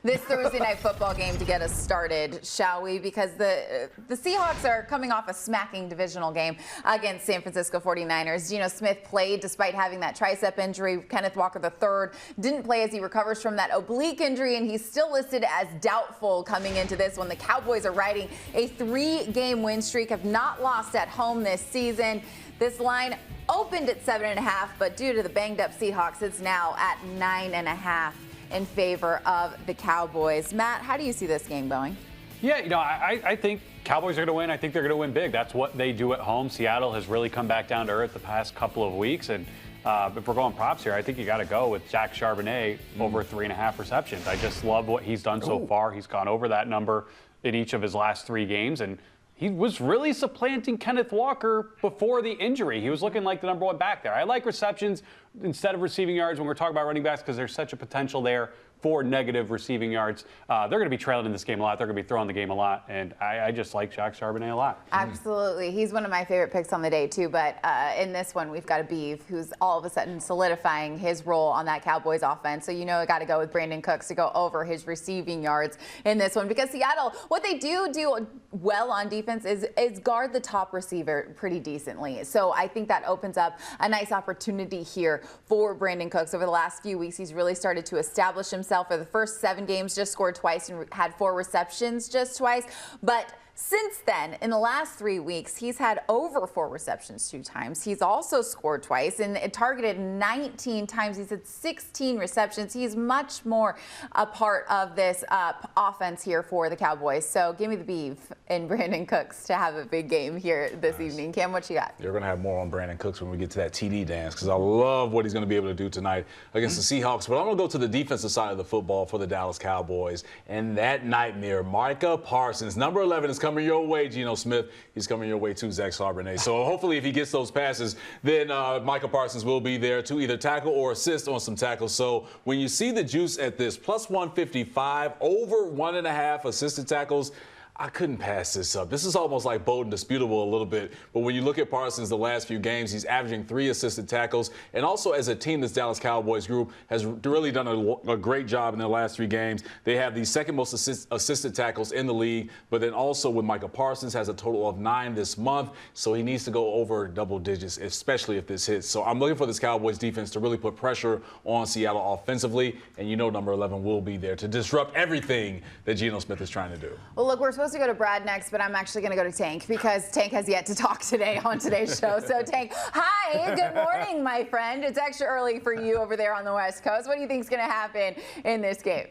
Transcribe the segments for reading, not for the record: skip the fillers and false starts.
This Thursday night football game to get us started, shall we? Because the Seahawks are coming off a smacking divisional game against San Francisco 49ers. Geno Smith played despite having that tricep injury. Kenneth Walker III didn't play as he recovers from that oblique injury, and he's still listed as doubtful coming into this one. The Cowboys are riding a 3-game win streak, have not lost at home this season. This line opened at 7.5, but due to the banged-up Seahawks, it's now at 9.5. in favor of the Cowboys. Matt, how do you see this game going? Yeah, I think Cowboys are going to win. I think they're going to win big. That's what they do at home. Seattle has really come back down to earth the past couple of weeks. And if we're going props here, I think you got to go with Jack Charbonnet over 3.5 receptions. I just love what he's done so far. He's gone over that number in each of his last 3 games. And he was really supplanting Kenneth Walker before the injury. He was looking like the number 1 back there. I like receptions instead of receiving yards when we're talking about running backs because there's such a potential there for negative receiving yards. They're going to be trailing in this game a lot. They're going to be throwing the game a lot. And I just like Jack Charbonnet a lot. Absolutely. He's one of my favorite picks on the day, too. But in this one, we've got a Beeve who's all of a sudden solidifying his role on that Cowboys offense. So, I got to go with Brandon Cooks to go over his receiving yards in this one. Because Seattle, what they do well on defense is guard the top receiver pretty decently. So I think that opens up a nice opportunity here for Brandon Cooks. Over the last few weeks, he's really started to establish himself. For the first 7 games, just scored twice and had 4 receptions just twice. But since then, in the last 3 weeks, he's had over 4 receptions 2 times. He's also scored twice and targeted 19 times. He's had 16 receptions. He's much more a part of this offense here for the Cowboys. So give me the Beeve and Brandon Cooks to have a big game here this evening. Cam, what you got? You're going to have more on Brandon Cooks when we get to that TD dance because I love what he's going to be able to do tonight against the Seahawks. But I'm going to go to the defensive side of the football for the Dallas Cowboys. And that nightmare, Micah Parsons, number 11, is coming your way, Geno Smith. He's coming your way too, Zach Charbonnet. So hopefully if he gets those passes, then Micah Parsons will be there to either tackle or assist on some tackles. So when you see the juice at this, plus 155, over 1.5 assisted tackles, I couldn't pass this up. This is almost like bold and disputable a little bit. But when you look at Parsons the last few games, he's averaging 3 assisted tackles. And also as a team, this Dallas Cowboys group has really done a great job in their last 3 games. They have the second most assisted tackles in the league. But then also with Micah Parsons has a total of 9 this month. So he needs to go over double digits, especially if this hits. So I'm looking for this Cowboys defense to really put pressure on Seattle offensively. And number 11 will be there to disrupt everything that Geno Smith is trying to do. Well, look, we're supposed to go to Brad next, but I'm actually going to go to Tank because Tank has yet to talk today on today's show. So, Tank, hi, good morning, my friend. It's extra early for you over there on the West Coast. What do you think is going to happen in this game?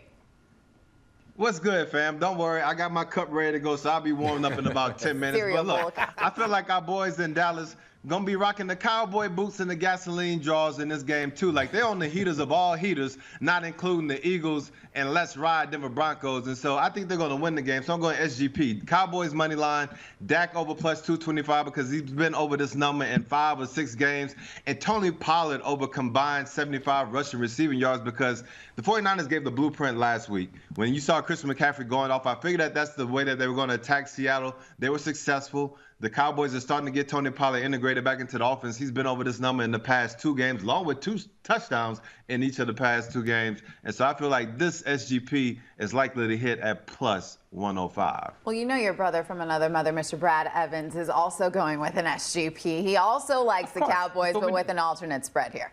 What's good, fam? Don't worry. I got my cup ready to go, so I'll be warming up in about 10 minutes. But look, I feel like our boys in Dallas going to be rocking the cowboy boots and the gasoline jaws in this game, too. Like, they're on the heaters of all heaters, not including the Eagles and Let's Ride Denver Broncos. And so I think they're going to win the game. So I'm going SGP. Cowboys money line, Dak over plus 225 because he's been over this number in 5 or 6 games. And Tony Pollard over combined 75 rushing receiving yards because the 49ers gave the blueprint last week. When you saw Christian McCaffrey going off, I figured that's the way that they were going to attack Seattle. They were successful. The Cowboys are starting to get Tony Pollard integrated back into the offense. He's been over this number in the past 2 games, along with 2 touchdowns in each of the past 2 games. And so I feel like this SGP is likely to hit at plus 105. Well, your brother from another mother, Mr. Brad Evans, is also going with an SGP. He also likes the Cowboys, but with an alternate spread here.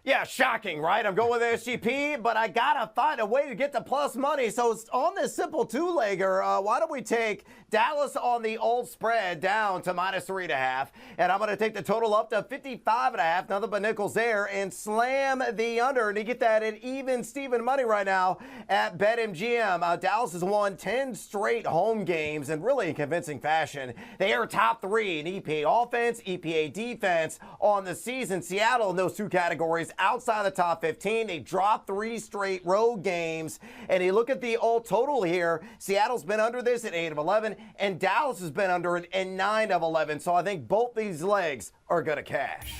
Yeah, shocking, right? I'm going with SGP, but I got to find a way to get the plus money. So on this simple 2-legger, why don't we take Dallas on the old spread down to minus 3.5, and I'm going to take the total up to 55.5, nothing but nickels there, and slam the under. And you get that at even Steven money right now at BetMGM. Dallas has won 10 straight home games, and really in convincing fashion. They are top 3 in EPA offense, EPA defense on the season. Seattle in those 2 categories outside the top 15. They dropped 3 straight road games. And you look at the old total here, Seattle's been under this at 8 of 11, and Dallas has been under it at 9 of 11. So I think both these legs are going to cash.